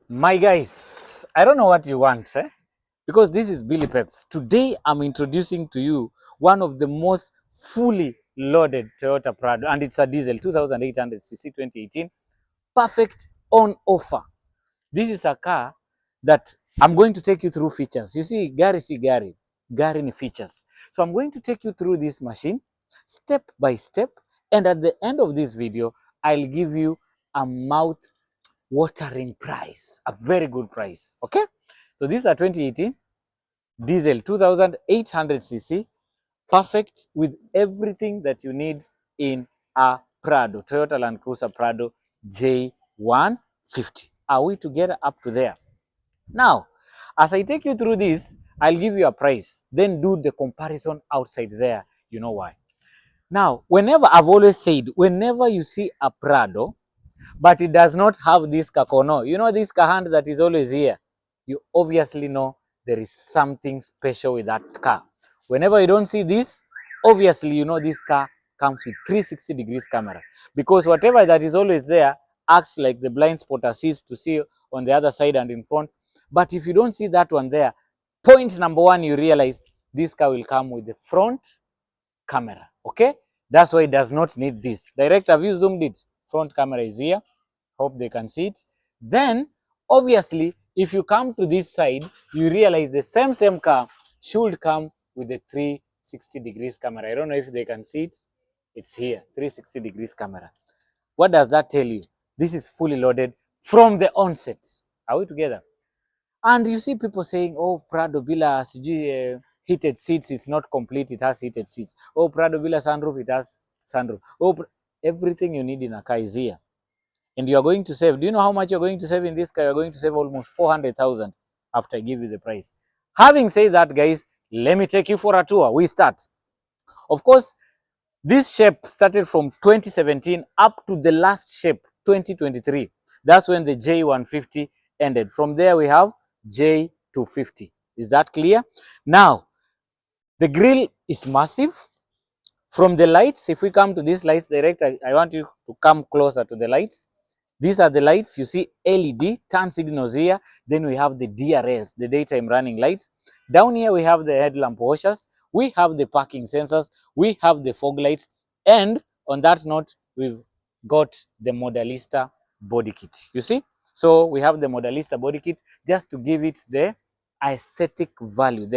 My guys, I don't know what you want, because this is Billy Peps. Today, I'm introducing to you one of the most fully loaded Toyota Prado, and it's a diesel 2800cc 2018, perfect on offer. This is a car that I'm going to take you through features. You see, gari ni features. So I'm going to take you through this machine step by step, and at the end of this video, I'll give you a mouth watering price, a very good price. Okay, so these are 2018 diesel 2800cc, perfect with everything that you need in a Prado, Toyota Land Cruiser Prado J150. Are we together up to there? Now, as I take you through this, I'll give you a price, then do the comparison outside there. You know why? Now, whenever I've always said, whenever you see a Prado, but it does not have this kakono, you know, this kahand that is always here, you obviously know there is something special with that car. Whenever you don't see this, obviously you know this car comes with 360 degrees camera, because whatever that is always there acts like the blind spot assist to see on the other side and in front. But if you don't see that one there, point number one, you realize this car will come with the front camera. Okay, that's why it does not need this. Direct, have you zoomed it? Front camera is here. Hope they can see it. Then obviously if you come to this side, you realize the same car should come with the 360 degrees camera. I don't know if they can see it. It's here, 360 degrees camera. What does that tell you? This is fully loaded from the onset. Are we together? And you see people saying, oh, Prado bila sijui heated seats is not complete, it has heated seats. Oh, Prado bila sunroof, it has sunroof. Oh, everything you need in a car is here. And you are going to save. Do you know how much you're going to save in this car? You're going to save almost 400,000 after I give you the price. Having said that, guys, let me take you for a tour. We start. Of course, this shape started from 2017 up to the last shape, 2023. That's when the J150 ended. From there, we have J250. Is that clear? Now, the grille is massive. From the lights, if we come to these lights direct, I want you to come closer to the lights. These are the lights. You see LED, turn signals here. Then we have the DRS, the daytime running lights. Down here, we have the headlamp washers. We have the parking sensors. We have the fog lights. And on that note, we've got the Modalista body kit. You see? So we have the Modalista body kit just to give it the aesthetic value,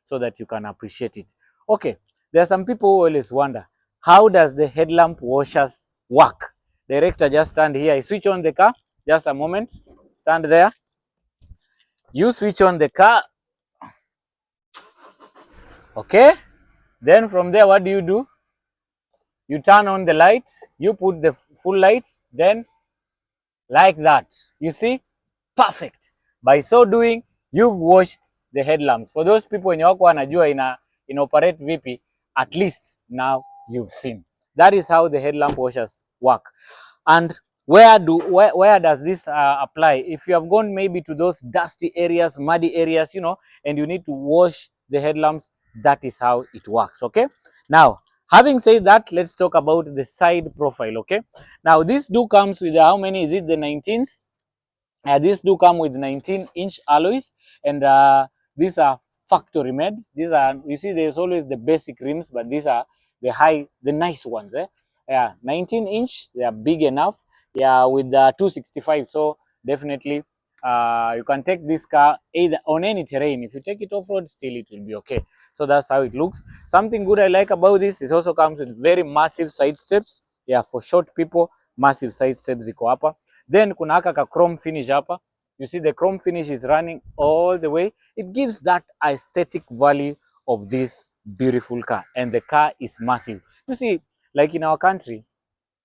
so that you can appreciate it. Okay, there are some people who always wonder, how does the headlamp washers work? Director, just stand here. I switch on the car. Just a moment. Stand there. You switch on the car. Okay. Then from there, what do? You turn on the lights. You put the full light. Then like that. You see? Perfect. By so doing, you've washed the headlamps. For those people wenye wako wanajua ina operate vipi, at least now you've seen. That is how the headlamp washers work. And where does this apply? If you have gone maybe to those dusty areas, muddy areas, you know, and you need to wash the headlamps, that is how it works. Okay. Now, having said that, let's talk about the side profile. Okay. Now, this do comes with how many? Is it the 19s? These do come with 19-inch alloys, and these are factory made. These are, you see, there's always the basic rims, but these are the nice ones. Yeah, 19-inch, they are big enough. Yeah, with the 265. So definitely, you can take this car either on any terrain. If you take it off road, still it will be okay. So that's how it looks. Something good I like about this is also comes with very massive side steps. Yeah, for short people, massive side steps ziko hapa. Then kuna haka ka chrome finish hapa. You see the chrome finish is running all the way. It gives that aesthetic value of this beautiful car, and the car is massive. You see, like in our country,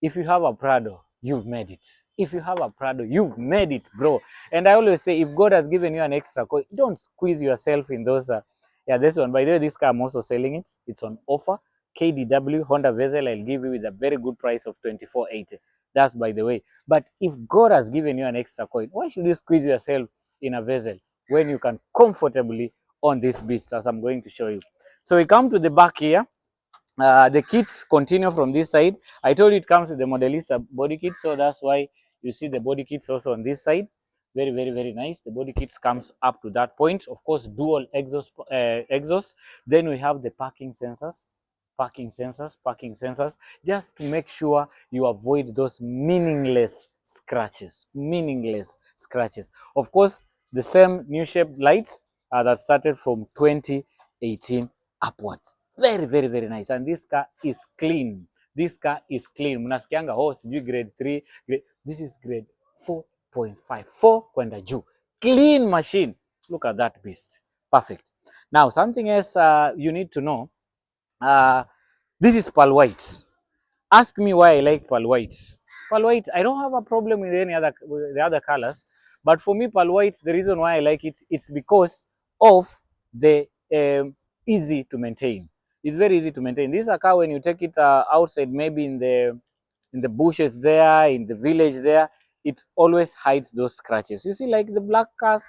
if you have a Prado, you've made it. If you have a Prado, you've made it, bro. And I always say, if God has given you an extra coin, don't squeeze yourself in those. Yeah, this one. By the way, this car I'm also selling it. It's on offer. KDW Honda Vezel, I'll give you with a very good price of 2480. That's by the way. But if God has given you an extra coin, why should you squeeze yourself in a Vezel when you can comfortably on this beast, as I'm going to show you? So we come to the back here. The kits continue from this side. I told you it comes with the Modelista body kit, so that's why you see the body kits also on this side. Very, very, very nice. The body kits comes up to that point. Of course, dual exhaust. Then we have the parking sensors, just to make sure you avoid those meaningless scratches. Of course, the same new shaped lights that started from 2018 upwards. Very, very, very nice. And this car is clean. Mnasikianga, oh, sijui grade 3. This is grade 4.5. 4 kwenda juu. Clean machine. Look at that beast. Perfect. Now, something else you need to know. This is pearl white. Ask me why I like pearl white. Pearl white, I don't have a problem with the other colors, but for me, pearl white, the reason why I like it, it's because of the easy to maintain. It's very easy to maintain. This is a car when you take it outside, maybe in the bushes there, in the village there, it always hides those scratches. You see, like the black cars,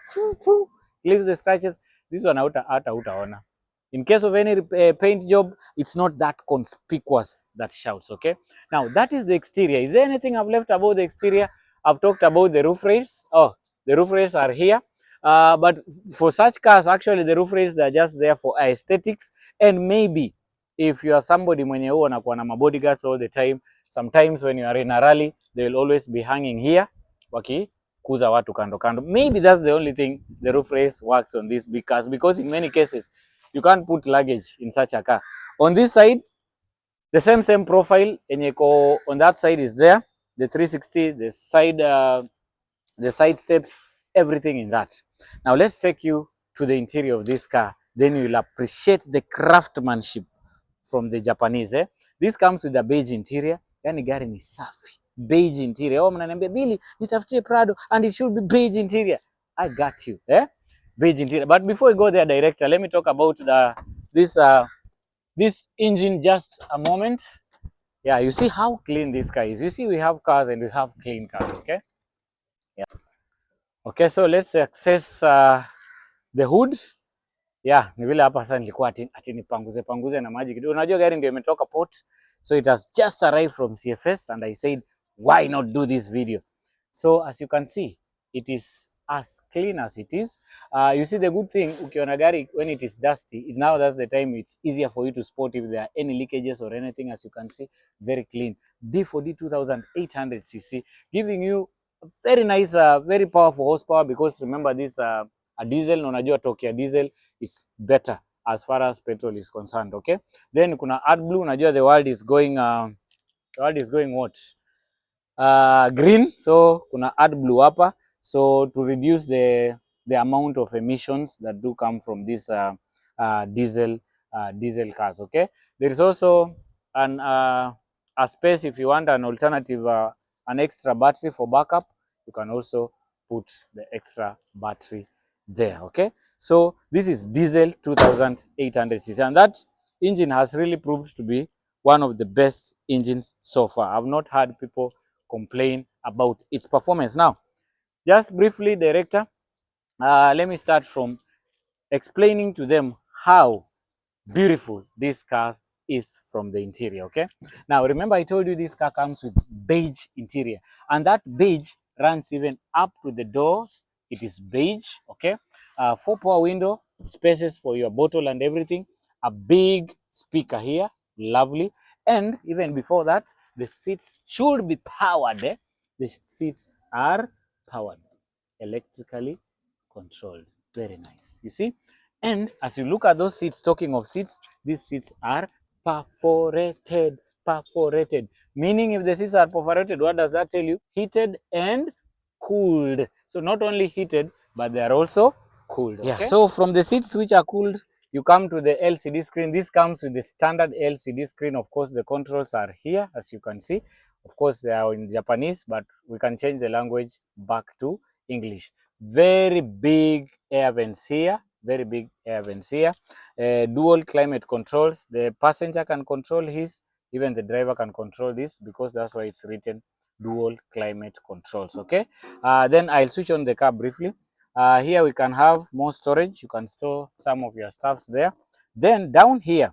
leaves the scratches. This one out utaona. In case of any paint job, it's not that conspicuous that shouts, okay? Now, that is the exterior. Is there anything I've left about the exterior? I've talked about the roof rails. Oh, the roof rails are here. But for such cars, actually, the roof rails, they're just there for aesthetics. And maybe if you are somebody mwenye huwa anakuwa na bodyguards all the time, sometimes when you are in a rally, they will always be hanging here, wakikuza watu kando kando. Maybe that's the only thing the roof rails works on these big cars, because in many cases, you can't put luggage in such a car. On this side, the same profile enyeko on that side is there. The 360, the side steps, everything in that. Now let's take you to the interior of this car. Then you'll appreciate the craftsmanship from the Japanese. This comes with a beige interior. Yani gari ni safi. Beige interior. Oh, mnaniambia Billy, nitafutie Prado and it should be beige interior. I got you. Beige interior. But before we go there, director, let me talk about this engine just a moment. Yeah, you see how clean this car is. You see, we have cars and we have clean cars, okay? Yeah. Okay, so let's access the hood. Yeah, ni vile hapa sasa nilikuwa ati nipanguze na maji kidogo. Unajua gari ndio imetoka port, so it has just arrived from CFS and I said, why not do this video? So as you can see, it is as clean as it is. You see the good thing, ukiona gari when it is dusty, now that's the time it's easier for you to spot if there are any leakages or anything. As you can see, very clean. D4D 2800cc, giving you very nice, very powerful horsepower, because remember this a diesel, na unajua torque ya diesel is better as far as petrol is concerned, okay? Then kuna AdBlue, unajua the world is going what? Green, so kuna AdBlue hapa, so to reduce the amount of emissions that do come from this diesel cars, okay? There is also a space if you want an alternative, an extra battery for backup. You can also put the extra battery there, okay? So this is diesel 2800cc, and that engine has really proved to be one of the best engines so far. I've not heard people complain about its performance. Now, just briefly, director, let me start from explaining to them how beautiful this car is from the interior, okay? Now, remember I told you this car comes with beige interior, and that beige runs even up to the doors. It is beige, okay? 4 power window, spaces for your bottle and everything, a big speaker here, lovely. And even before that, the seats should be powered. The seats are powered, electrically controlled. Very nice, you see? And as you look at those seats, talking of seats, these seats are perforated. Meaning if the seats are perforated, what does that tell you? Heated and cooled. So not only heated, but they are also cooled. Okay? Yeah, so from the seats which are cooled, you come to the LCD screen. This comes with the standard LCD screen. Of course, the controls are here, as you can see. Of course, they are in Japanese, but we can change the language back to English. Very big air vents here. Dual climate controls. The passenger can control his, even the driver can control this, because that's why it's written dual climate controls, okay? Then I'll switch on the car briefly. Here we can have more storage. You can store some of your stuffs there. Then down here,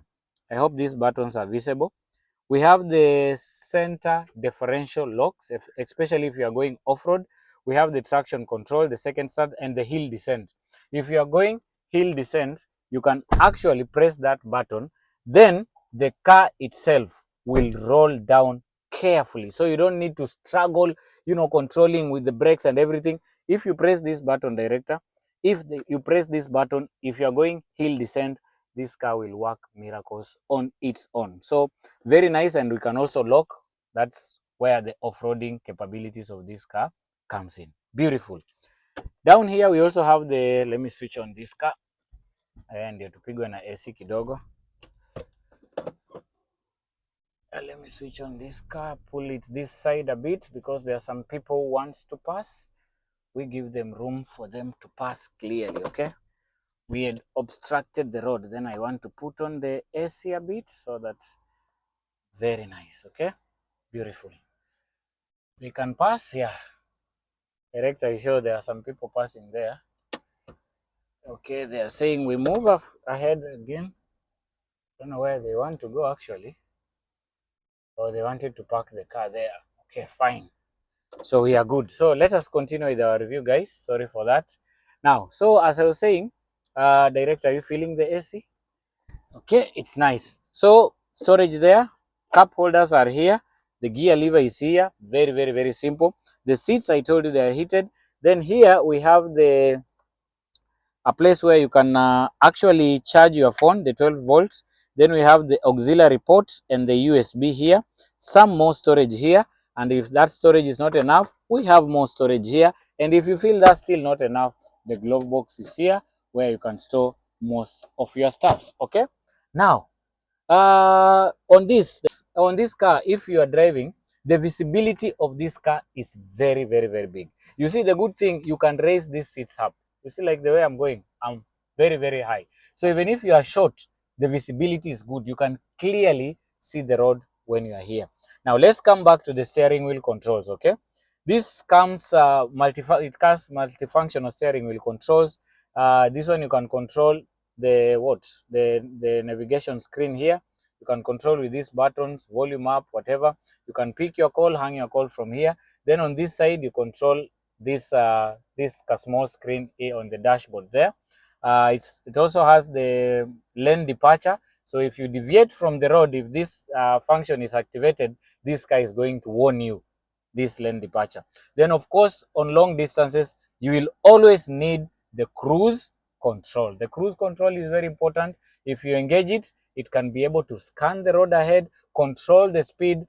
I hope these buttons are visible. We have the center differential locks, especially if you are going off-road. we have the traction control, the second start, and the hill descent. If you are going hill descent, you can actually press that button, then the car itself will roll down carefully. So you don't need to struggle, controlling with the brakes and everything. If you press this button, director, you press this button, if you are going hill descent, this car will work miracles on its own. So very nice, and we can also lock. That's where the off-roading capabilities of this car comes in. Beautiful. Down here we also have the, let me switch on this car ndio tupigwe na AC kidogo. Let me switch on this car, pull it this side a bit because there are some people who wants to pass. We give them room for them to pass clearly, okay? We had obstructed the road. Then I want to put on the AC a bit so that, very nice, okay? Beautiful. We can pass here. Director, you show there are some people passing there. Okay, they are saying we move ahead again. Don't know where they want to go actually. Or they wanted to park the car there. Okay, fine. So we are good. So let us continue with our review, guys. Sorry for that. Now, so as I was saying, Director, are you feeling the AC? Okay, it's nice. So storage there, cup holders are here, the gear lever is here. Very, very, very simple. The seats, I told you, they are heated. Then here we have a place where you can actually charge your phone, the 12 volts. Then we have the auxiliary port and the USB here. Some more storage here. And if that storage is not enough, we have more storage here. And if you feel that's still not enough, the glove box is here where you can store most of your stuff. Okay. Now, on this car, if you are driving, the visibility of this car is very, very, very big. You see, the good thing, you can raise these seats up. You see, like the way I'm going, I'm very, very high. So even if you are short, the visibility is good. You can clearly see the road when you are here. Now let's come back to the steering wheel controls. Okay, this comes it comes multifunctional steering wheel controls. This one you can control the navigation screen here. You can control with these buttons, volume up, whatever. You can pick your call, hang your call from here. Then on this side, you control this small screen here on the dashboard there. It also has the lane departure. So if you deviate from the road, if this function is activated, this guy is going to warn you this lane departure. Then of course, on long distances, you will always need the cruise control. The cruise control is very important. If you engage it, it can be able to scan the road ahead, control the speed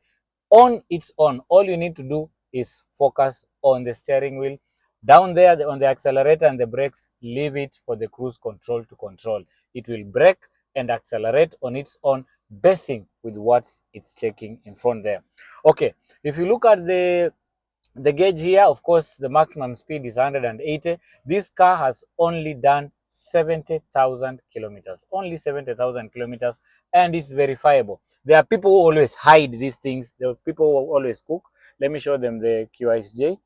on its own. All you need to do is focus on the steering wheel. Down there on the accelerator and the brakes, leave it for the cruise control to control. It will brake and accelerate on its own, basing with what it's checking in front there. Okay, if you look at the gauge here, of course, the maximum speed is 180. This car has only done 70,000 kilometers, only 70,000 kilometers, and it's verifiable. There are people who always hide these things. There are people who always cook. Let me show them the QSJ.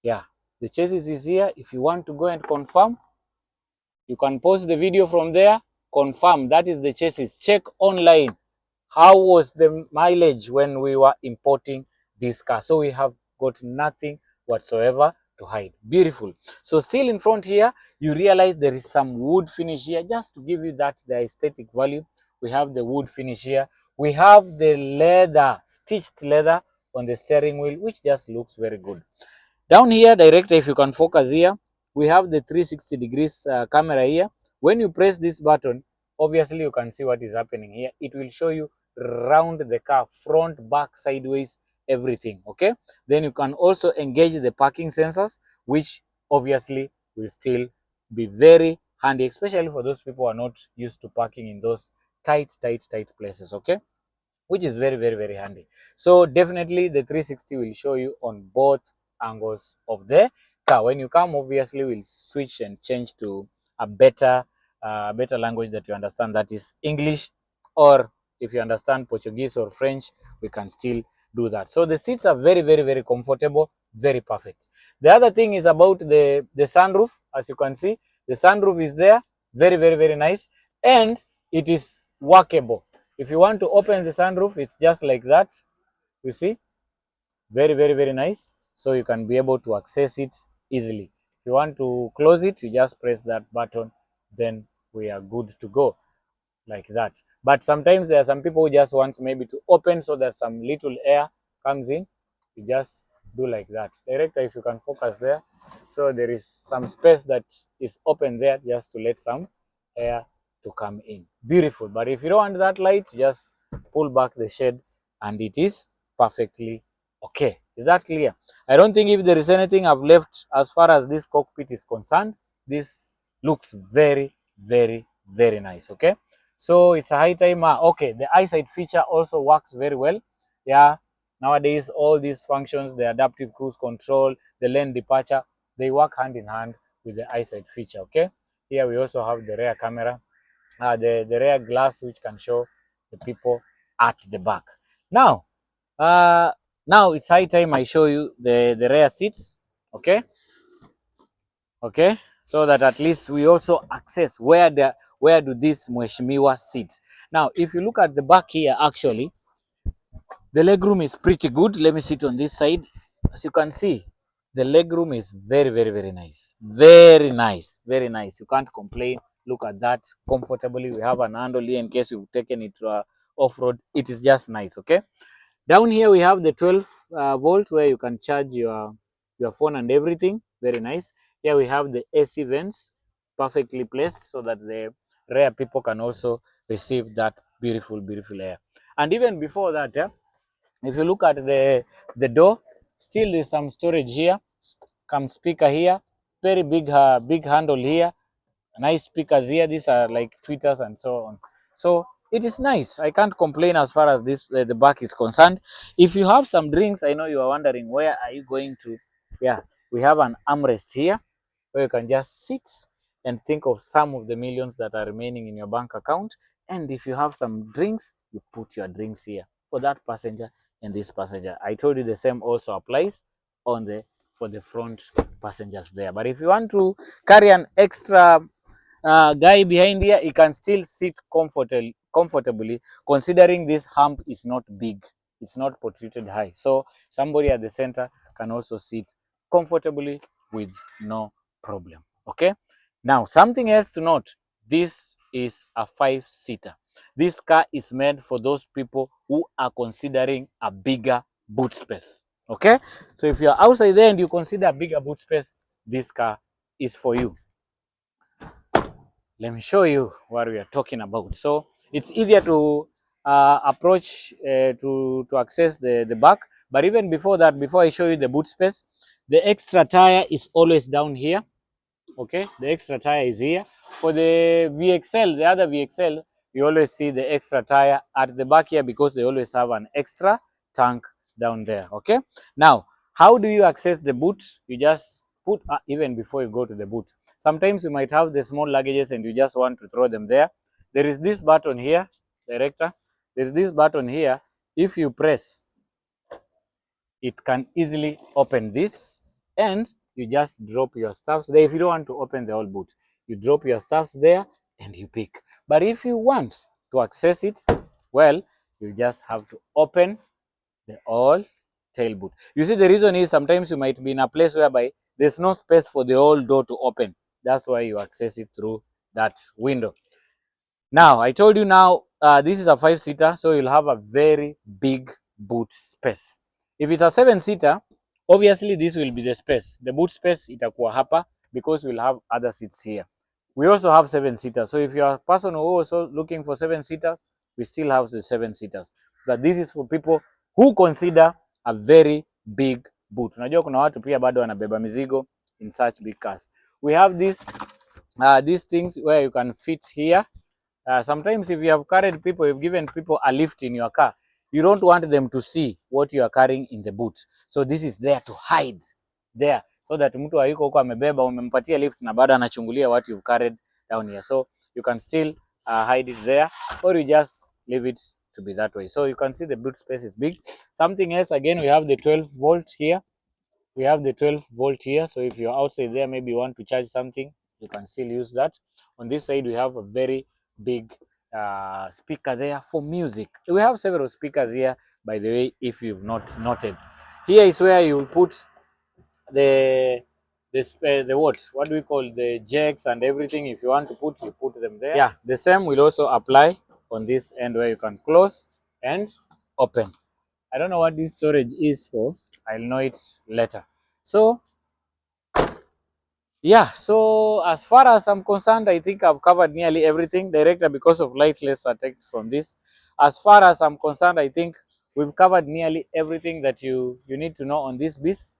Yeah, the chassis is here. If you want to go and confirm, you can pause the video from there, confirm that is the chassis. Check online. How was the mileage when we were importing this car? So we have got nothing whatsoever to hide. Beautiful. So still in front here, you realize there is some wood finish here, just to give you that the aesthetic value. We have the wood finish here. We have the leather, stitched leather on the steering wheel, which just looks very good. Down here, director, if you can focus here, we have the 360 degrees camera here. When you press this button, obviously you can see what is happening here. It will show you round the car, front, back, sideways, everything. Okay, then you can also engage the parking sensors, which obviously will still be very handy, especially for those people who are not used to parking in those tight places. Okay, which is very, very, very handy. So definitely the 360 will show you on both angles of the car. When you come, obviously we'll switch and change to a better language that you understand, that is English, or if you understand Portuguese or French, we can still do that. So the seats are very, very, very comfortable, very perfect. The other thing is about the sunroof. As you can see, the sunroof is there, very, very, very nice, and it is workable. If you want to open the sunroof, it's just like that. You see, very, very, very nice. so you can be able to access it easily. If you want to close it, you just press that button, then we are good to go, like that. But sometimes there are some people who just want maybe to open so that some little air comes in. You just do like that. Director, if you can focus there. So there is some space that is open there just to let some air to come in. Beautiful. But if you don't want that light, just pull back the shade and it is perfectly okay. Is that clear? I don't think if there is anything I've left as far as this cockpit is concerned. This looks very, very, very nice. Okay. So it's a high time. Okay, the eyesight feature also works very well. Yeah, nowadays all these functions, the adaptive cruise control, the lane departure, they work hand in hand with the eyesight feature. Okay, here we also have the rear camera, the rear glass, which can show the people at the back. Now, uh, now it's high time I show you the rear seats. Okay, okay, so that at least we also access where do these mheshimiwa sit. Now if you look at the back here, actually the legroom is pretty good. Let me sit on this side. As you can see, the legroom is very, very, very nice, very nice, very nice. You can't complain. Look at that, comfortably. We have an handle here in case you've taken it off-road. It is just nice. Okay, down here we have the 12 volt where you can charge your phone and everything. Very nice. Here we have the AC vents, perfectly placed so that the rear people can also receive that beautiful, beautiful air. And even before that, yeah, if you look at the door, still there's some storage here. Come speaker here, very big handle here. Nice speakers here. These are like tweeters and so on. So it is nice. I can't complain as far as this the back is concerned. If you have some drinks, I know you are wondering where are you going to. Yeah, we have an armrest here where you can just sit and think of some of the millions that are remaining in your bank account. And if you have some drinks, you put your drinks here for that passenger and this passenger. I told you the same also applies on the for the front passengers there. But if you want to carry an extra guy behind here, he can still sit comfortably, considering this hump is not big, it's not protruted high. So somebody at the center can also sit comfortably with no problem. Okay. Now something else to note: this is a 5-seater. This car is made for those people who are considering a bigger boot space. Okay. So if you're outside there and you consider a bigger boot space, this car is for you. Let me show you what we are talking about. So it's easier to approach to access the back. But even before that, before I show you the boot space, the extra tire is always down here. Okay, the extra tire is here. For the VXL, the other VXL, you always see the extra tire at the back here because they always have an extra tank down there. Okay, now how do you access the boot? You just put even before you go to the boot. Sometimes you might have the small luggages and you just want to throw them there. There is this button here, director. There's this button here. If you press, it can easily open this and you just drop your stuffs there. If you don't want to open the whole boot, you drop your stuffs there and you pick. But if you want to access it, well, you just have to open the all tail boot. You see, the reason is sometimes you might be in a place whereby there's no space for the whole door to open. That's why you access it through that window. Now, I told you now, this is a 5-seater, so you'll have a very big boot space. If it's a 7-seater, obviously this will be the space. The boot space itakuwa hapa because we'll have other seats here. We also have 7-seaters. So if you're a person who also looking for 7-seaters, we still have the 7-seaters. But this is for people who consider a very big boot. Unajua kuna watu pia bado wanabeba mizigo in such big cars. We have these things where you can fit here. Sometimes if you have carried people, you've given people a lift in your car, you don't want them to see what you are carrying in the boot. So this is there to hide there so that mtu hayuko huko amebeba, umempatia lift na bado anachungulia what you've carried down here. So you can still hide it there, or you just leave it to be that way. So you can see the boot space is big. Something else, again, we have the 12 volt here. We have the 12 volt here. So if you're outside there, maybe you want to charge something, you can still use that. On this side, we have a very big speaker there for music. We have several speakers here, by the way, if you've not noted. Here is where you will put the what do we call, the jacks and everything. If you want to put, you put them there. Yeah, the same will also apply on this end where you can close and open. I don't know what this storage is for. I'll know it later. So yeah, so as far as I'm concerned, I think I've covered nearly everything. Director, because of light, let's take from this. As far as I'm concerned, I think we've covered nearly everything that you need to know on this beast.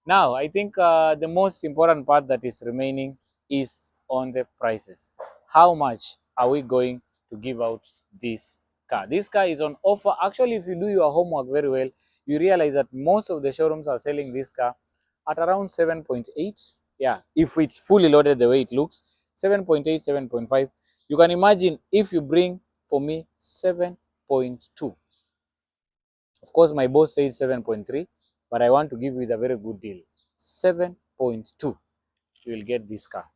Now, I think the most important part that is remaining is on the prices. How much are we going to give out this car? This car is on offer. Actually, if you do your homework very well, you realize that most of the showrooms are selling this car at around 7.8. Yeah, if it's fully loaded the way it looks, 7.8, 7.5. You can imagine if you bring for me 7.2. Of course, my boss said 7.3, but I want to give you the very good deal. 7.2, you will get this car.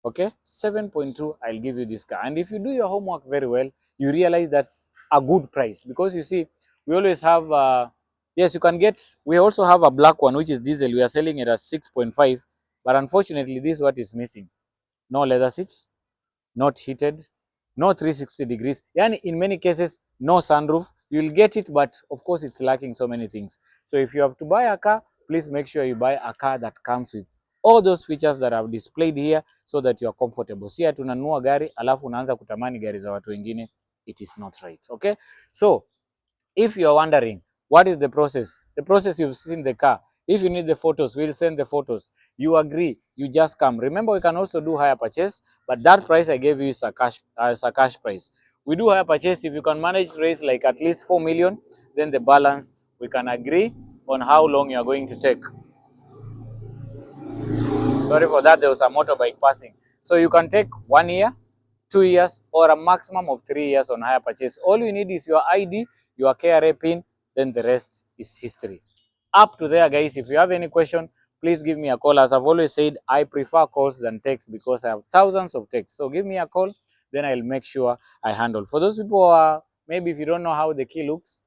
Okay, 7.2, I'll give you this car. And if you do your homework very well, you realize that's a good price. Because you see, we always have, yes, you can get, we also have a black one, which is diesel. We are selling it at 6.5, but unfortunately, this is what is missing. No leather seats, not heated, no 360 degrees. Yani in many cases, no sunroof. You'll get it, but of course, it's lacking so many things. So if you have to buy a car, please make sure you buy a car that comes with all those features that I've displayed here so that you are comfortable. Si tunanunua gari, alafu unaanza kutamani gari za watu wengine. It is not right, okay? So, if you are wondering, what is the process? The process, you've seen the car. If you need the photos, we'll send the photos. You agree, you just come. Remember, we can also do hire purchase, but that price I gave you is a cash price. We do hire purchase. If you can manage to raise like at least 4 million, then the balance, we can agree on how long you are going to take. Sorry for that, there was a motorbike passing. So you can take 1 year, 2 years, or a maximum of 3 years on hire purchase. All you need is your ID, your KRA PIN, then the rest is history. Up to there, guys. If you have any question, please give me a call. As I've always said, I prefer calls than texts because I have thousands of texts. So give me a call, then I'll make sure I handle. For those people who are, maybe if you don't know how the key looks,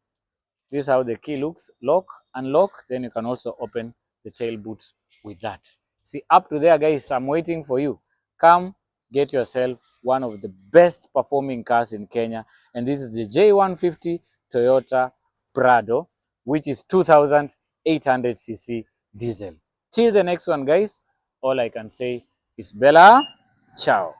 this is how the key looks. Lock, unlock, then you can also open the tail boot with that. See, up to there, guys, I'm waiting for you. Come get yourself one of the best performing cars in Kenya. And this is the J150 Toyota Prado, which is 2,800cc diesel. Till the next one, guys, all I can say is Bella, ciao.